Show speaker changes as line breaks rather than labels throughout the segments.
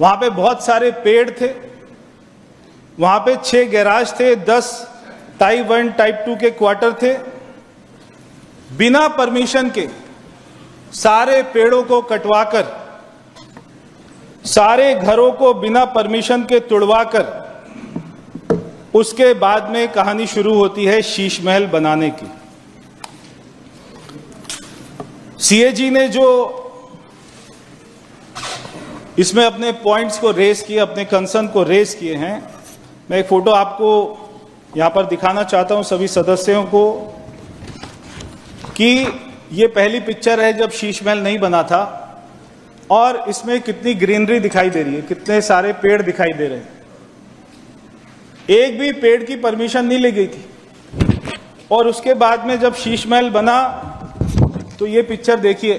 वहां पे बहुत सारे पेड़ थे, वहां पे 6 गैराज थे, 10 टाइप 1 टाइप 2 के क्वार्टर थे। बिना परमिशन के सारे पेड़ों को कटवाकर, सारे घरों को बिना परमिशन के तुड़वाकर, उसके बाद में कहानी शुरू होती है शीश महल बनाने की। सीएजी ने जो इसमें अपने पॉइंट्स को रेस किए, अपने कंसर्न को रेस किए हैं, मैं एक फोटो आपको यहां पर दिखाना चाहता हूं सभी सदस्यों को कि ये पहली पिक्चर है जब शीश महल नहीं बना था, और इसमें कितनी ग्रीनरी दिखाई दे रही है, कितने सारे पेड़ दिखाई दे रहे हैं। एक भी पेड़ की परमिशन नहीं ली गई थी। और उसके बाद में जब शीश महल बना तो ये पिक्चर देखिए,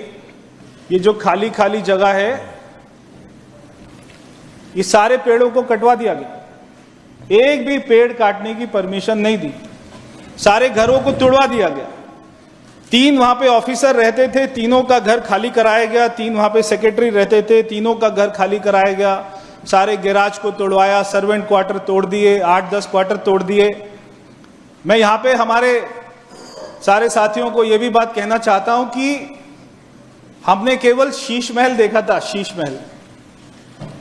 ये जो खाली खाली जगह है, ये सारे पेड़ों को कटवा दिया गया। एक भी पेड़ काटने की परमिशन नहीं दी, सारे घरों को तुड़वा दिया गया। 3 वहां पे ऑफिसर रहते थे, तीनों का घर खाली कराया गया। 3 वहां पे सेक्रेटरी रहते थे, तीनों का घर खाली कराया गया। सारे गैराज को तोड़वाया, सर्वेंट क्वार्टर तोड़ दिए, 8-10 क्वार्टर तोड़ दिए। मैं यहां पे हमारे सारे साथियों को यह भी बात कहना चाहता हूं कि हमने केवल शीश महल देखा था, शीश महल,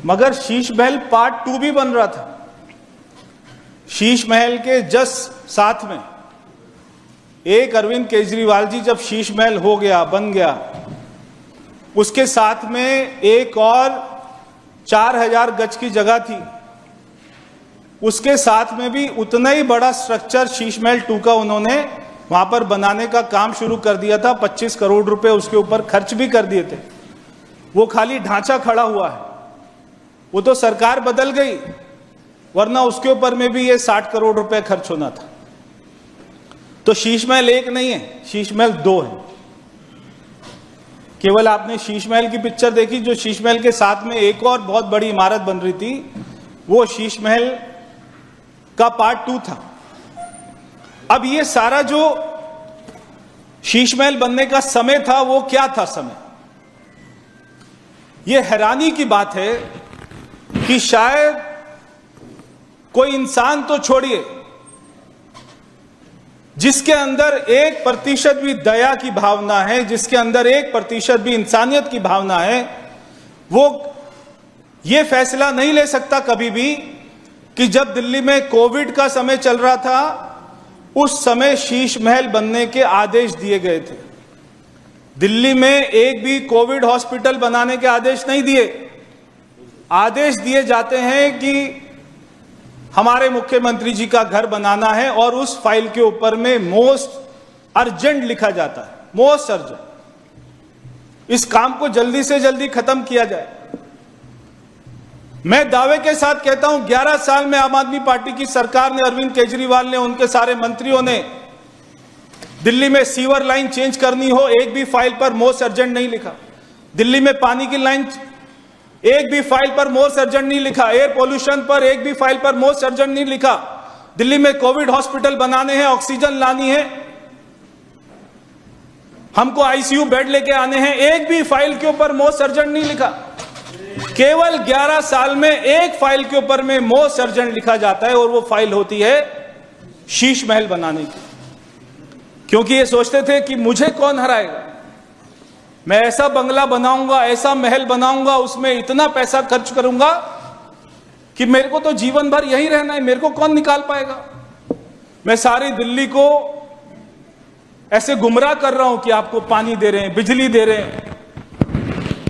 मगर शीश महल पार्ट 2 भी बन रहा था। शीश महल के जस्ट साथ में एक अरविंद केजरीवाल जी जब शीश महल हो गया, बन गया, उसके साथ में एक और 4000 गज की जगह थी, उसके साथ में भी उतना ही बड़ा स्ट्रक्चर शीश महल 2 का उन्होंने वहां पर बनाने का काम शुरू कर दिया था। 25 करोड़ रुपए उसके ऊपर खर्च भी कर दिए थे। वो खाली ढांचा खड़ा हुआ है, वो तो सरकार बदल गई, वरना उसके ऊपर में भी ये 60 करोड़ रुपए खर्च होना था। तो शीश महल 1 नहीं है, शीश महल 2 है। केवल आपने शीश महल की पिक्चर देखी, जो शीश महल के साथ में एक और बहुत बड़ी इमारत बन रही थी, वो शीश महल का पार्ट 2 था। अब ये सारा जो शीश महल बनने का समय था, वो क्या था समय? ये हैरानी की बात है कि शायद कोई इंसान तो छोड़िए, जिसके अंदर 1% भी दया की भावना है, जिसके अंदर 1% भी इंसानियत की भावना है, वो ये फैसला नहीं ले सकता कभी भी कि जब दिल्ली में कोविड का समय चल रहा था, उस समय शीश महल बनने के आदेश दिए गए थे। दिल्ली में एक भी कोविड हॉस्पिटल बनाने के आदेश नहीं दिए। आदेश दिए जाते हैं कि हमारे मुख्यमंत्री जी का घर बनाना है, और उस फाइल के ऊपर में मोस्ट अर्जेंट लिखा जाता है, मोस्ट अर्जेंट। इस काम को जल्दी से जल्दी खत्म किया जाए। मैं दावे के साथ कहता हूं, 11 साल में आम आदमी पार्टी की सरकार ने, अरविंद केजरीवाल ने, उनके सारे मंत्रियों ने दिल्ली में सीवर लाइन चेंज करनी हो, एक भी फाइल पर मोस्ट अर्जेंट नहीं लिखा। दिल्ली में पानी की लाइन एक भी फाइल पर मोस्ट अर्जेंट नहीं लिखा। एयर पोल्यूशन पर एक भी फाइल पर मोस्ट अर्जेंट नहीं लिखा। दिल्ली में कोविड हॉस्पिटल बनाने हैं, ऑक्सीजन लानी है, हमको आईसीयू बेड लेके आने हैं, एक भी फाइल के ऊपर मोस्ट अर्जेंट नहीं लिखा। केवल 11 साल में एक फाइल के ऊपर में मोस्ट अर्जेंट लिखा जाता है, और वो फाइल होती है शीश महल बनाने की। क्योंकि ये सोचते थे कि मुझे कौन हराएगा, मैं ऐसा बंगला बनाऊंगा, ऐसा महल बनाऊंगा, उसमें इतना पैसा खर्च करूंगा कि मेरे को तो जीवन भर यहीं रहना है, मेरे को कौन निकाल पाएगा। मैं सारी दिल्ली को ऐसे गुमराह कर रहा हूं कि आपको पानी दे रहे हैं, बिजली दे रहे हैं।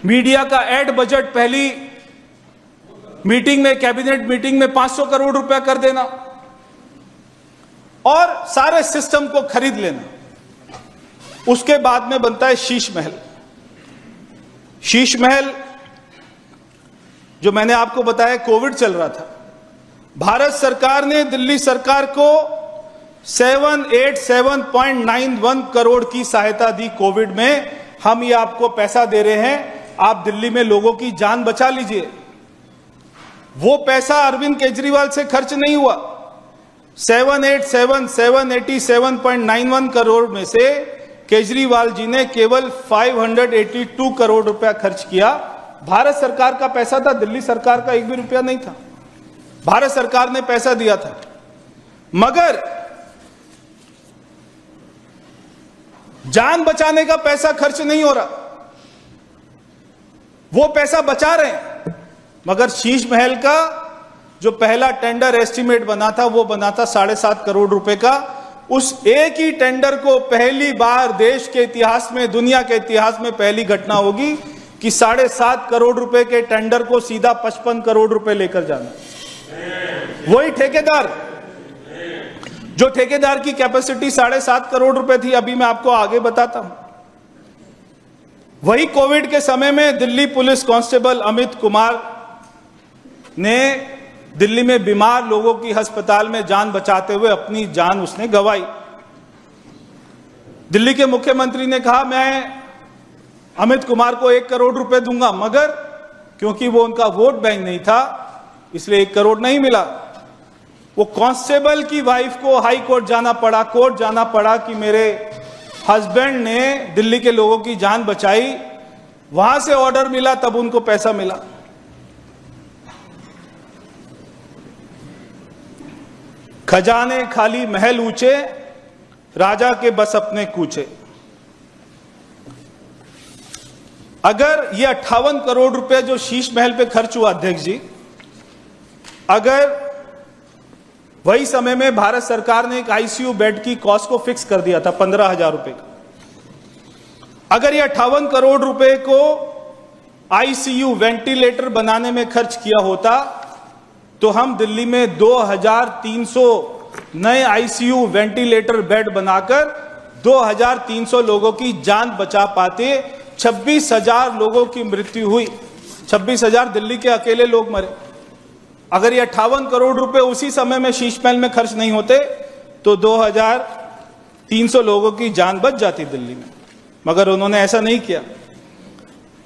मीडिया का एड बजट पहली मीटिंग में, कैबिनेट मीटिंग में 500 करोड़ रुपया कर देना, और सारे सिस्टम को खरीद लेना। उसके बाद में बनता है शीश महल। शीश महल जो मैंने आपको बताया, कोविड चल रहा था, भारत सरकार ने दिल्ली सरकार को 787.91 करोड़ की सहायता दी कोविड में। हम ये आपको पैसा दे रहे हैं, आप दिल्ली में लोगों की जान बचा लीजिए। वो पैसा अरविंद केजरीवाल से खर्च नहीं हुआ। 787.91 करोड़ में से केजरीवाल जी ने केवल 582 करोड़ रुपया खर्च किया भारत सरकार का पैसा था, दिल्ली सरकार का एक भी रुपया नहीं था। भारत सरकार ने पैसा दिया था, मगर जान बचाने का पैसा खर्च नहीं हो रहा। वो पैसा बचा रहे हैं, मगर शीश महल का जो पहला टेंडर एस्टीमेट बना था वो बना था 7.5 करोड़ रुपए का। उस एक ही टेंडर को पहली बार देश के इतिहास में, दुनिया के इतिहास में पहली घटना होगी कि 7.5 करोड़ रुपए के टेंडर को सीधा 55 करोड़ रुपए लेकर जाना। वही ठेकेदार, जो ठेकेदार की कैपेसिटी 7.5 करोड़ रुपए थी, अभी मैं आपको आगे बताता हूं। वही कोविड के समय में दिल्ली पुलिस कांस्टेबल अमित कुमार ने दिल्ली में बीमार लोगों की अस्पताल में जान बचाते हुए अपनी जान उसने गंवाई। दिल्ली के मुख्यमंत्री ने कहा मैं अमित कुमार को 1 करोड़ रुपए दूंगा, मगर क्योंकि वो उनका वोट बैंक नहीं था इसलिए 1 करोड़ नहीं मिला। वो कांस्टेबल की वाइफ को हाई कोर्ट जाना पड़ा, कोर्ट जाना पड़ा कि मेरे हस्बैंड ने दिल्ली के लोगों की जान बचाई, वहां से ऑर्डर मिला, तब उनको पैसा मिला। खजाने खाली महल ऊंचे, राजा के बस अपने कूचे। अगर ये 58 करोड़ रुपए जो शीश महल पे खर्च हुआ अध्यक्ष जी, अगर वही समय में भारत सरकार ने एक आईसीयू बेड की कॉस्ट को फिक्स कर दिया था 15,000 रुपए का, अगर ये 58 करोड़ रुपए को आईसीयू वेंटिलेटर बनाने में खर्च किया होता तो हम दिल्ली में 2300 नए आईसीयू वेंटिलेटर बेड बनाकर 2300 लोगों की जान बचा पाते। 26,000 लोगों की मृत्यु हुई, 26,000 दिल्ली के अकेले लोग मरे। अगर ये 58 करोड़ रुपए उसी समय में शीश महल में खर्च नहीं होते तो 2300 लोगों की जान बच जाती दिल्ली में, मगर उन्होंने ऐसा नहीं किया।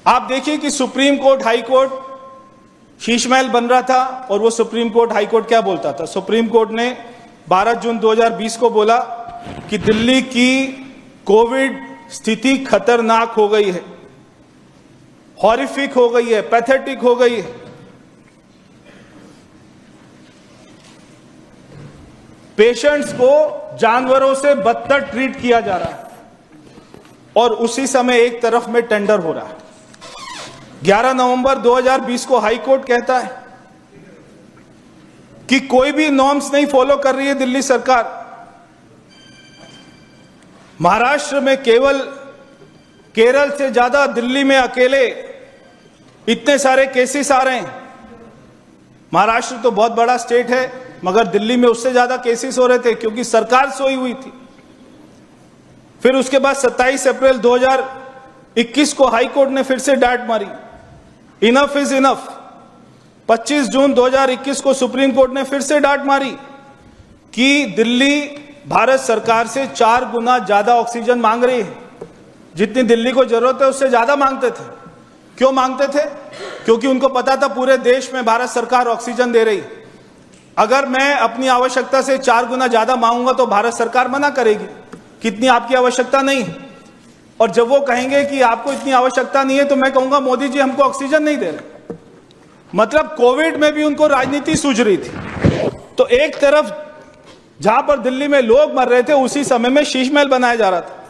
आप देखिए कि supreme court, high court, Sheesh Mahal बन रहा था और वो सुप्रीम कोर्ट, हाई कोर्ट क्या बोलता था? सुप्रीम कोर्ट ने 12 जून 2020 को बोला कि दिल्ली की कोविड स्थिति खतरनाक हो गई है, हॉरिफिक हो गई है, पैथेटिक हो गई है। पेशेंट्स को जानवरों से बदतर ट्रीट किया जा रहा है और उसी समय एक तरफ में टेंडर हो रहा है। 11 नवंबर 2020 को हाई कोर्ट कहता है कि कोई भी नॉर्म्स नहीं फॉलो कर रही है दिल्ली सरकार। महाराष्ट्र में केरल से ज्यादा दिल्ली में अकेले इतने सारे केसेस आ रहे हैं। महाराष्ट्र तो बहुत बड़ा स्टेट है, मगर दिल्ली में उससे ज्यादा केसेस हो रहे थे क्योंकि सरकार सोई हुई थी। फिर उसके बाद 27 अप्रैल 2021 को हाई कोर्ट ने फिर से डांट मारी, इनफ इज इनफ। 25 जून 2021 को सुप्रीम कोर्ट ने फिर से डांट मारी कि दिल्ली भारत सरकार से 4 गुना ज्यादा ऑक्सीजन मांग रही है, जितनी दिल्ली को जरूरत है उससे ज्यादा मांगते थे। क्यों मांगते थे? क्योंकि उनको पता था पूरे देश में भारत सरकार ऑक्सीजन दे रही है। अगर मैं अपनी आवश्यकता से 4 गुना ज्यादा मांगूंगा तो भारत सरकार मना करेगी कि इतनी आपकी आवश्यकता नहीं है। और जब वो कहेंगे कि आपको इतनी आवश्यकता नहीं है तो मैं कहूंगा मोदी जी हमको ऑक्सीजन नहीं दे रहे। मतलब कोविड में भी उनको राजनीति सूझ रही थी। तो एक तरफ जहां पर दिल्ली में लोग मर रहे थे उसी समय में शीश महल बनाया जा रहा था।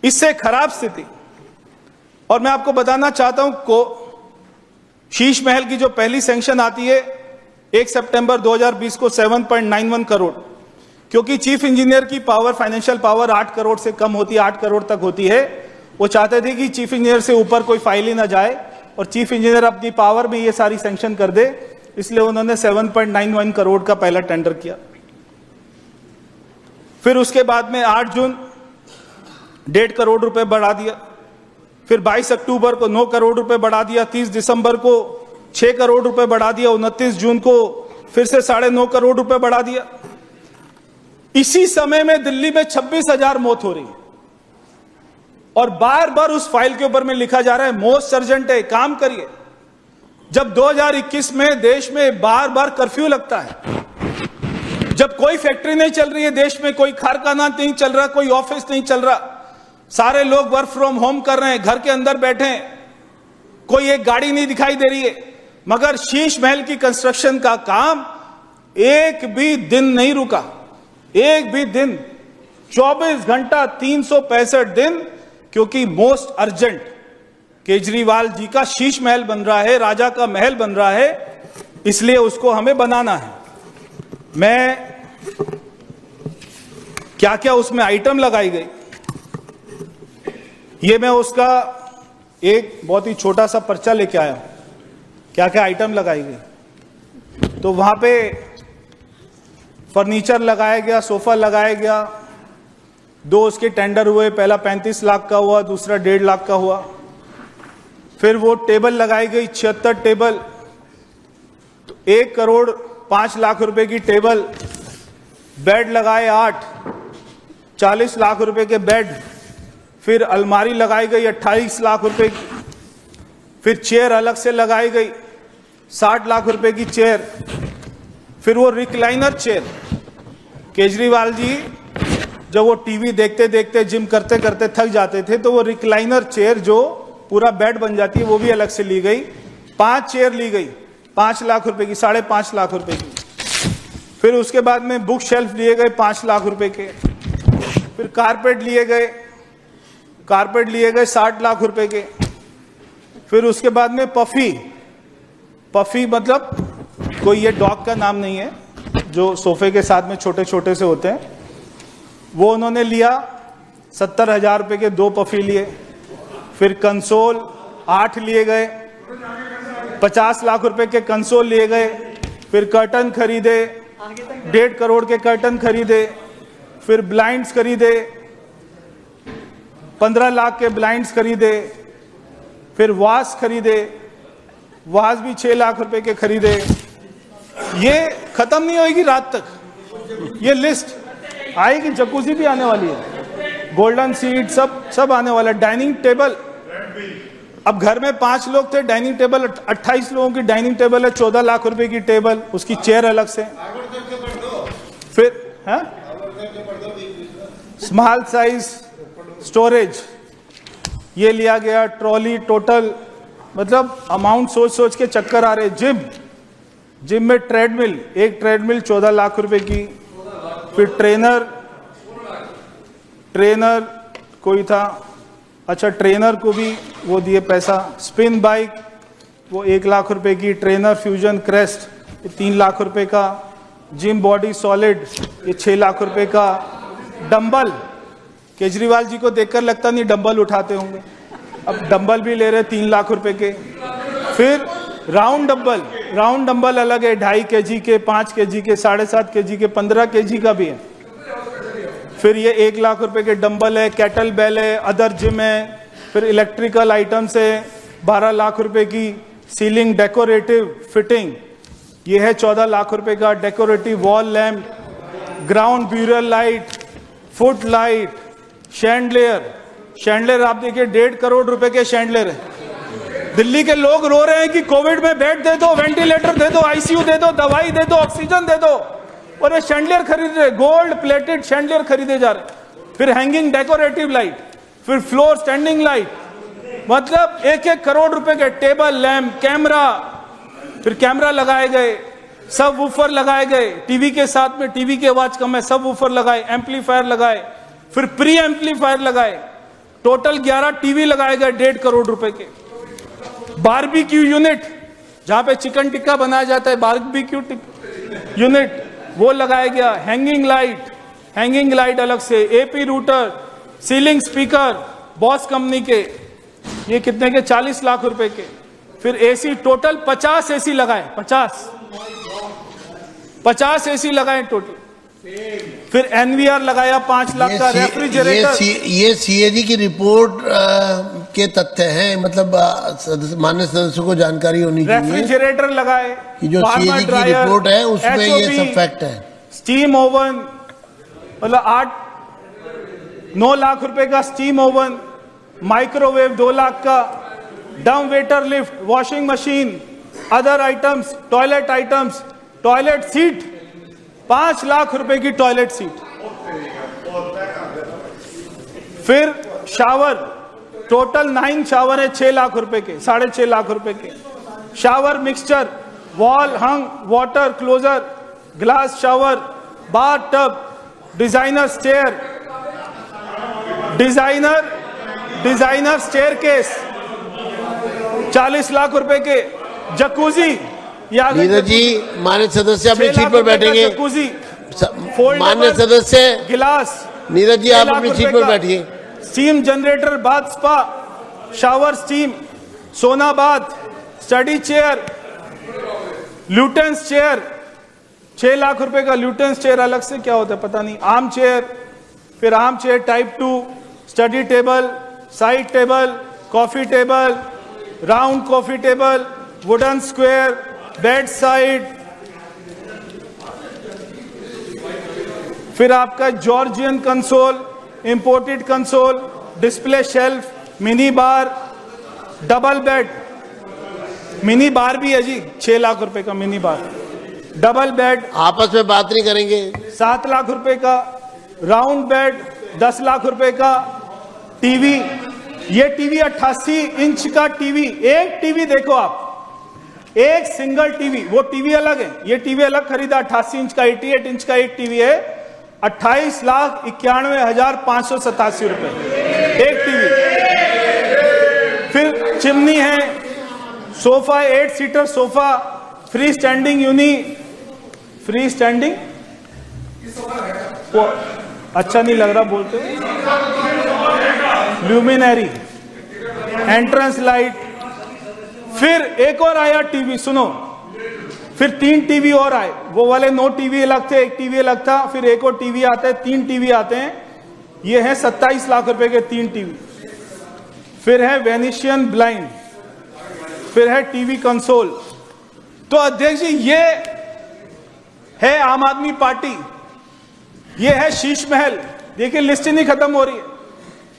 इससे खराब स्थिति। और मैं आपको बताना चाहता हूं को शीश महल की जो पहली सैंक्शन आती है 1 सितंबर 2020 को 7.91 करोड़, क्योंकि चीफ इंजीनियर की पावर, फाइनेंशियल पावर 8 करोड़ से कम होती है, 8 करोड़ तक होती है। वो चाहते थे कि चीफ इंजीनियर से ऊपर कोई फाइल ही ना जाए और चीफ इंजीनियर अपनी पावर में ये सारी सैंक्शन कर दे, इसलिए उन्होंने 7.91 करोड़ का पहला टेंडर किया। फिर उसके बाद में 8 जून 1.5 करोड़ रुपए बढ़ा दिया। फिर 22 अक्टूबर को 9 करोड़ रुपए बढ़ा दिया। 30 दिसंबर को 6 करोड़ रुपए बढ़ा दिया। 29 जून को फिर से 9.5 करोड़ रुपए बढ़ा दिया। इसी समय में दिल्ली में 26,000 मौत हो रही है और बार बार उस फाइल के ऊपर में लिखा जा रहा है मोस्ट अर्जेंट है, काम करिए। जब 2021 में देश में बार बार कर्फ्यू लगता है, जब कोई फैक्ट्री नहीं चल रही है देश में, कोई कारखाना नहीं चल रहा, कोई ऑफिस नहीं चल रहा, सारे लोग वर्क फ्रॉम होम कर रहे हैं, घर के अंदर बैठे हैं, कोई एक गाड़ी नहीं दिखाई दे रही है, मगर शीश महल की कंस्ट्रक्शन का काम एक भी दिन नहीं रुका, एक भी दिन, 24 घंटा 365 दिन, क्योंकि मोस्ट अर्जेंट केजरीवाल जी का शीश महल बन रहा है, राजा का महल बन रहा है, इसलिए उसको हमें बनाना है। मैं क्या क्या उसमें आइटम लगाई गई, ये मैं उसका एक बहुत ही छोटा सा पर्चा लेके आया, क्या क्या आइटम लगाई गई। तो वहां पे फर्नीचर लगाया गया, सोफा लगाया गया, 2 उसके टेंडर हुए, पहला 35 लाख का हुआ, दूसरा 1.5 लाख का हुआ। फिर वो टेबल लगाई गई, 76 टेबल, तो 1 करोड़ 5 लाख रुपए की टेबल, बेड लगाए 8, 40 लाख रुपए के बेड, फिर अलमारी लगाई गई 28 लाख रुपए की, फिर चेयर अलग से लगाई गई 60 लाख रुपए की चेयर, फिर वो रिक्लाइनर चेयर, केजरीवाल जी जब वो टीवी देखते देखते जिम करते करते थक जाते थे तो वो रिक्लाइनर चेयर जो पूरा बेड बन जाती है वो भी अलग से ली गई, 5 चेयर ली गई 5 लाख रुपए की, 5.5 लाख रुपए की। फिर उसके बाद में बुक शेल्फ लिए गए 5 लाख रुपए के, फिर कारपेट लिए गए 60 लाख रुपए के। फिर उसके बाद में पफी मतलब कोई ये डॉग का नाम नहीं है, जो सोफे के साथ में छोटे छोटे से होते हैं, वो उन्होंने लिया 70,000 रुपए के 2 पफी लिए। फिर कंसोल 8 लिए गए, 50 लाख रुपए के कंसोल लिए गए। फिर कर्टन खरीदे, 1.5 करोड़ के कर्टन खरीदे। फिर ब्लाइंड्स खरीदे, 15 लाख के ब्लाइंड्स खरीदे। फिर वास खरीदे, वास भी 6 लाख रुपए के खरीदे। ये खत्म नहीं होगी रात तक, ये लिस्ट आएगी, जकूजी भी आने वाली है, गोल्डन सीट सब आने वाला है। डाइनिंग टेबल, अब घर में 5 लोग थे, डाइनिंग टेबल 28 लोगों की डाइनिंग टेबल है, 14 लाख रुपए की टेबल, उसकी चेयर अलग से। फिर है स्मॉल साइज स्टोरेज ये लिया गया, ट्रॉली, टोटल मतलब अमाउंट सोच सोच के चक्कर आ रहे। जिम में ट्रेडमिल, एक ट्रेडमिल 14 लाख रुपए की। फिर ट्रेनर कोई था, अच्छा ट्रेनर को भी वो दिए पैसा। स्पिन बाइक वो 1 लाख रुपए की, ट्रेनर फ्यूजन क्रेस्ट ये 3 लाख रुपए का, जिम बॉडी सॉलिड ये 6 लाख रुपए का। डंबल, केजरीवाल जी को देखकर लगता नहीं डंबल उठाते होंगे, अब डंबल भी ले रहे 3 लाख रुपए के। फिर राउंड डंबल अलग है, 2.5 kg के, 5 kg के, 7.5 kg के, 15 kg का भी है। फिर ये 1 लाख रुपए के डंबल है, कैटल बेल है, अदर जिम है। फिर इलेक्ट्रिकल आइटम्स है 12 लाख रुपए की। सीलिंग डेकोरेटिव फिटिंग ये है 14 लाख रुपए का। Decorative wall lamp, ground burial light, foot light, chandelier आप देखिए 1.5 करोड़ रुपए के शैंडलियर है। दिल्ली के लोग रो रहे हैं कि कोविड में बेड दे दो, वेंटिलेटर दे दो, आईसीयू दे दो, दवाई दे दो, ऑक्सीजन दे दो, और ये शैंडलियर खरीद रहे, गोल्ड प्लेटेड शैंडलियर खरीदे जा रहे। फिर हैंगिंग डेकोरेटिव लाइट, फिर फ्लोर स्टैंडिंग लाइट, मतलब 1-1 करोड़ रुपए के टेबल लैम्प, कैमरा, फिर कैमरा लगाए गए, सब वूफर लगाए गए, टीवी के साथ में, टीवी की आवाज कम है, सब वूफर लगाए, एम्पलीफायर लगाए, फिर प्री एम्पलीफायर लगाए। टोटल 11 टीवी लगाए गए 1.5 करोड़ रुपए के। बारबेक्यू यूनिट, जहां पे चिकन टिक्का बनाया जाता है, बारबेक्यू यूनिट वो लगाया गया। हैंगिंग लाइट अलग से, AP router, ceiling speaker boss company के, ये कितने के, 40 लाख रुपए के। फिर एसी, टोटल 50 एसी लगाए, 50 एसी लगाए टोटल। फिर एनवीआर लगाया 5 लाख का। रेफ्रिजरेटर,
ये सीएजी की रिपोर्ट के तथ्य हैं, मतलब माननीय सदस्यों को जानकारी होनी चाहिए।
रेफ्रिजरेटर लगाए
कि जो सीएजी की रिपोर्ट है उसमें ये सब फैक्ट है।
स्टीम ओवन मतलब 9 लाख रुपए का स्टीम ओवन, माइक्रोवेव 2 लाख का, dumbwaiter lift, washing machine, other items, toilet seat 5 lakh रुपए की टॉयलेट सीट। फिर टोटल 9 शावर है 6 लाख रुपए के, 6.5 लाख रुपए के। Shower mixture, wall hung water closet, glass shower, bathtub, designer stair, designer staircase 40 lakh रुपए के। जकूजी,
नीरज जी मान्य सदस्य अपनी सीट पर बैठेंगे।
जकूजी,
मान्य सदस्य
गिलास,
नीरज जी आप अपनी सीट पर बैठिए।
Steam generator, bath spa, shower steam, sauna bath, study chair, Lutyens chair 6 lakh रुपए का। ल्यूटेंस चेयर अलग से क्या होता है पता नहीं। आर्म चेयर, फिर arm chair type 2, study table, side table, coffee table, round coffee table, wooden square, bed side, फिर आपका Georgian console, imported console, display shelf, mini bar, double bed, mini bar भी है जी 6 लाख रुपए का मिनी बार, डबल बेड,
आपस में बात नहीं करेंगे।
7 लाख रुपए का, राउंड बेड 10 लाख रुपए का, टीवी, ये टीवी 88 इंच का टीवी, एक टीवी देखो आप, एक सिंगल टीवी, वो टीवी अलग है, ये टीवी अलग खरीदा 88 इंच का, 88 इंच का एक टीवी है, 28,91,587 रुपए एक टीवी। फिर चिमनी है, sofa 8 seater sofa, free standing unit, free standing वो अच्छा नहीं लग रहा बोलते, ल्यूमिनरी, एंट्रेंस लाइट। फिर एक और आया टीवी, सुनो, फिर 3 टीवी और आए, वो वाले 9 टीवी अलग थे, एक टीवी अलग था, फिर एक और टीवी आता है, 3 टीवी आते हैं, ये है 27 लाख रुपए के 3 टीवी। फिर है वेनिशियन ब्लाइंड, फिर है टीवी कंसोल। तो अध्यक्ष जी ये है आम आदमी पार्टी, ये है शीश महल। देखिए लिस्ट ही नहीं खत्म हो रही है,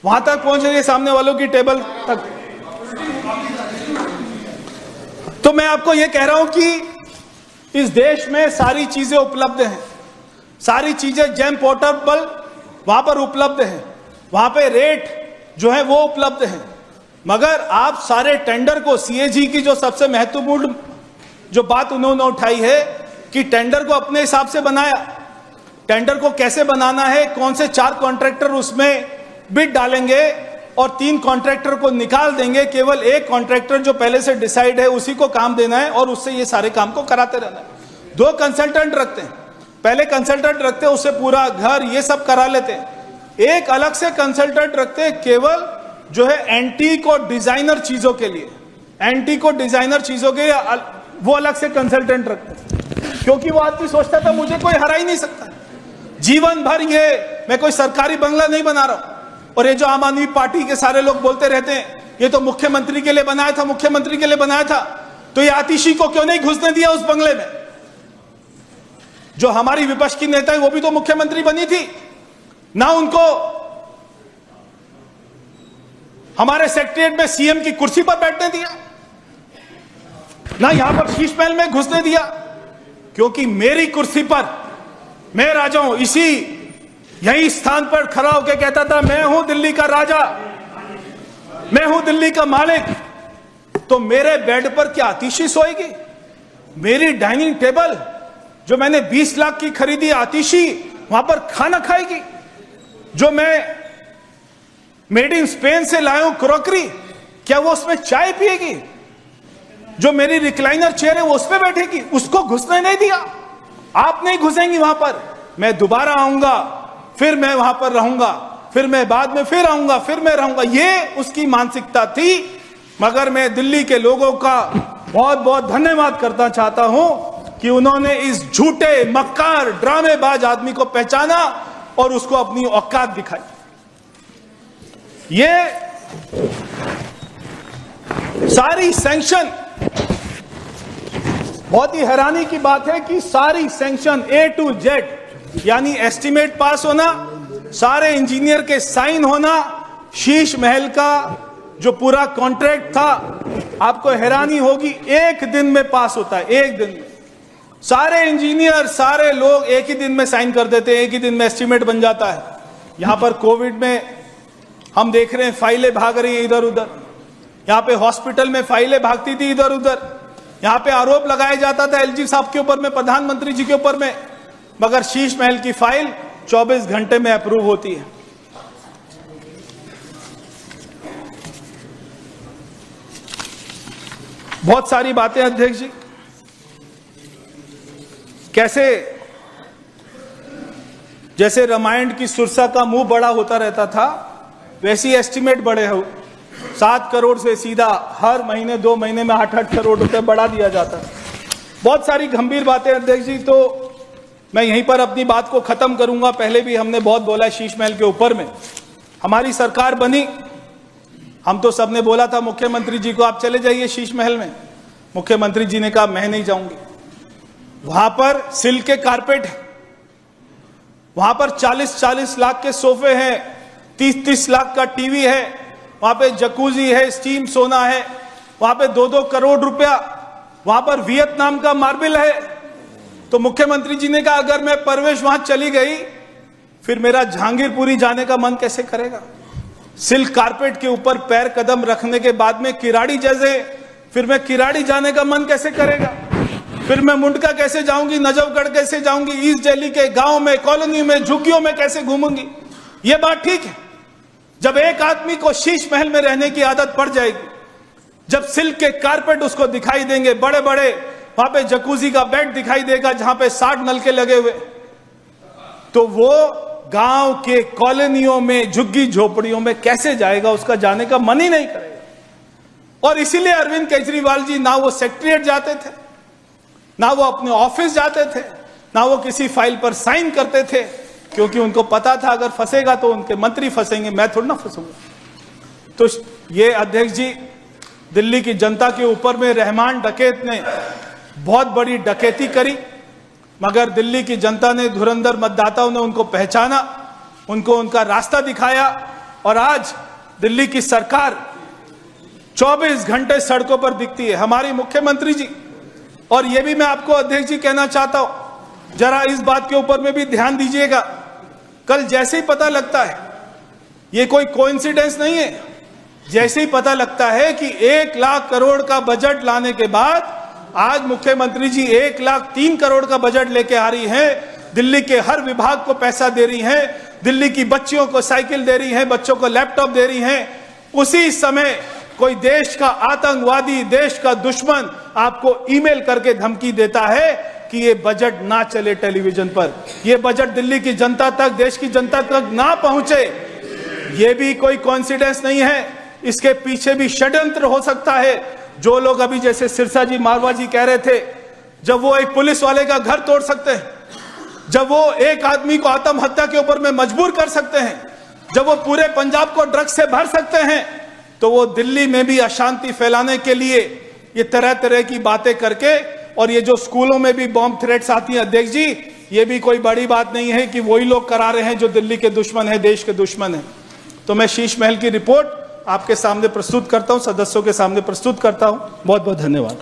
वहां तक पहुंच रही है सामने वालों की टेबल तक। तो मैं आपको यह कह रहा हूं कि इस देश में सारी चीजें उपलब्ध हैं, सारी चीजें जेम पोर्टेबल वहां पर उपलब्ध है, वहां पे रेट जो है वो उपलब्ध है, मगर आप सारे टेंडर को, सीएजी की जो सबसे महत्वपूर्ण जो बात उन्होंने उठाई है कि टेंडर को अपने हिसाब से बनाया, टेंडर को कैसे बनाना है, कौन से 4 कॉन्ट्रैक्टर उसमें बिड डालेंगे और 3 कॉन्ट्रैक्टर को निकाल देंगे, केवल एक कॉन्ट्रैक्टर जो पहले से डिसाइड है उसी को काम देना है और उससे ये सारे काम को कराते रहना है। 2 कंसल्टेंट रखते हैं, पहले कंसल्टेंट रखते हैं उससे पूरा घर ये सब करा लेते हैं, एक अलग से कंसल्टेंट रखते हैं केवल जो है एंटीक और डिजाइनर चीजों के लिए, एंटीक और डिजाइनर चीजों के लिए वो अलग से कंसल्टेंट रखते हैं, क्योंकि वो आदमी सोचता था मुझे कोई हरा ही नहीं सकता, जीवन भर ये मैं कोई सरकारी बंगला नहीं बना रहा हूं। और ये जो आम आदमी पार्टी के सारे लोग बोलते रहते हैं ये तो मुख्यमंत्री के लिए बनाया था, मुख्यमंत्री के लिए बनाया था, तो ये आतिशी को क्यों नहीं घुसने दिया उस बंगले में? जो हमारी विपक्ष की नेता है वो भी तो मुख्यमंत्री बनी थी ना, उनको हमारे सेक्रेटरीएट में सीएम की कुर्सी पर बैठने दिया, ना यहां पर शीश महल में घुसने दिया, क्योंकि मेरी कुर्सी पर मैं राजा हूं। यही स्थान पर खड़ा होकर कहता था मैं हूं दिल्ली का राजा, मैं हूं दिल्ली का मालिक। तो मेरे बेड पर क्या आतिशी सोएगी? मेरी डाइनिंग टेबल जो मैंने 20 लाख की खरीदी, आतिशी वहां पर खाना खाएगी? जो मैं मेड इन स्पेन से लाया हूं क्रॉकरी, क्या वो उसमें चाय पिएगी? जो मेरी रिक्लाइनर चेयर है वो उस पर बैठेगी? उसको घुसने नहीं दिया। आप नहीं घुसेंगी वहां पर, मैं दोबारा आऊंगा, फिर मैं वहां पर रहूंगा, फिर मैं बाद में फिर आऊंगा, फिर मैं रहूंगा, ये उसकी मानसिकता थी। मगर मैं दिल्ली के लोगों का बहुत बहुत धन्यवाद करना चाहता हूं कि उन्होंने इस झूठे मक्कार ड्रामेबाज आदमी को पहचाना और उसको अपनी औकात दिखाई। ये सारी सैंक्शन, बहुत ही हैरानी की बात है कि सारी सैंक्शन A to Z, यानी एस्टीमेट पास होना, सारे इंजीनियर के साइन होना, शीश महल का जो पूरा कॉन्ट्रैक्ट था, आपको हैरानी होगी, एक दिन में पास होता है, एक दिन में। सारे इंजीनियर, सारे लोग एक ही दिन में साइन कर देते हैं, एक ही दिन में एस्टीमेट बन जाता है। यहां पर कोविड में हम देख रहे हैं फाइलें भाग रही हैं इधर उधर। यहां पे हॉस्पिटल में फाइलें भागती थी इधर उधर। यहां पे आरोप लगाया जाता था एलजी साहब के ऊपर में, प्रधानमंत्री जी के ऊपर में, मगर शीश महल की फाइल 24 घंटे में अप्रूव होती है। बहुत सारी बातें अध्यक्ष जी, कैसे जैसे रामायण की सुरसा का मुंह बड़ा होता रहता था, वैसी एस्टिमेट बड़े हो। 7 करोड़ से सीधा हर महीने 2 महीने में 8-8 करोड़ रुपए बढ़ा दिया जाता। बहुत सारी गंभीर बातें अध्यक्ष जी, तो मैं यहीं पर अपनी बात को खत्म करूंगा। पहले भी हमने बहुत बोला शीश महल के ऊपर में। हमारी सरकार बनी, हम तो सबने बोला था मुख्यमंत्री जी को आप चले जाइए शीश महल में। मुख्यमंत्री जी ने कहा मैं नहीं जाऊंगी। वहां पर सिल्क के कारपेट है, वहां पर 40-40 लाख के सोफे हैं, 30-30 लाख का टीवी है, वहां पे जकूजी है, स्टीम सोना है, वहां पे 2-2 करोड़ रुपया, वहां पर वियतनाम का मार्बल है। तो मुख्यमंत्री जी ने कहा अगर मैं परवेश वहां चली गई फिर मेरा जहांगीरपुरी जाने का मन कैसे करेगा। सिल्क कारपेट के ऊपर पैर कदम रखने के बाद में किराड़ी जैसे, फिर मैं किराड़ी जाने का मन कैसे करेगा। फिर मैं मुंडका कैसे जाऊंगी, नजफगढ़ कैसे जाऊंगी, ईस्ट दिल्ली के गांव में, कॉलोनी में, झुग्गियों में कैसे घूमूंगी। यह बात ठीक है। जब एक आदमी को शीश महल में रहने की आदत पड़ जाएगी, जब सिल्क के कारपेट उसको दिखाई देंगे, बड़े बड़े वहां पे जकूजी का बेड दिखाई देगा जहां पे 60 नलके लगे हुए, तो वो गांव के कॉलोनियों में, झुग्गी झोपड़ियों में कैसे जाएगा, उसका जाने का मन ही नहीं करेगा। और इसीलिए अरविंद केजरीवाल जी ना वो सेक्रेटरिएट जाते थे, ना वो अपने ऑफिस जाते थे, ना वो किसी फाइल पर साइन करते थे, क्योंकि उनको पता था अगर फंसेगा तो उनके मंत्री फंसेंगे, मैं थोड़ा ना फंसूंगा। तो ये अध्यक्ष जी, दिल्ली की जनता के ऊपर में रहमान डकैत ने बहुत बड़ी डकैती करी, मगर दिल्ली की जनता ने, धुरंधर मतदाताओं ने उनको पहचाना, उनको उनका रास्ता दिखाया, और आज दिल्ली की सरकार 24 घंटे सड़कों पर दिखती है। हमारी मुख्यमंत्री जी, और यह भी मैं आपको अध्यक्ष जी कहना चाहता हूं, जरा इस बात के ऊपर में भी ध्यान दीजिएगा। कल जैसे ही पता लगता है, ये कोई कोइंसिडेंस नहीं है, जैसे ही पता लगता है कि 1 लाख करोड़ का बजट लाने के बाद आज मुख्यमंत्री जी 1,03 करोड़ का बजट लेके आ रही हैं, दिल्ली के हर विभाग को पैसा दे रही हैं, दिल्ली की बच्चियों को साइकिल दे रही हैं, बच्चों को लैपटॉप दे रही हैं, उसी समय कोई देश का आतंकवादी, देश का दुश्मन आपको ईमेल करके धमकी देता है कि ये बजट ना चले टेलीविजन पर, ये बजट दिल्ली की जनता तक, देश की जनता तक ना पहुंचे। ये भी कोई कोइंसिडेंस नहीं है, इसके पीछे भी षड्यंत्र हो सकता है। जो लोग अभी जैसे सिरसा जी, मारवा जी कह रहे थे, जब वो एक पुलिस वाले का घर तोड़ सकते हैं, जब वो एक आदमी को आत्महत्या के ऊपर में मजबूर कर सकते हैं, जब वो पूरे पंजाब को ड्रग्स से भर सकते हैं, तो वो दिल्ली में भी अशांति फैलाने के लिए ये तरह तरह की बातें करके, और ये जो स्कूलों में भी बॉम्ब थ्रेट्स आती हैं अध्यक्ष जी, ये भी कोई बड़ी बात नहीं है कि वही लोग करा रहे हैं जो दिल्ली के दुश्मन है, देश के दुश्मन है। तो मैं शीश महल की रिपोर्ट आपके सामने प्रस्तुत करता हूं, सदस्यों के सामने प्रस्तुत करता हूं। बहुत बहुत धन्यवाद।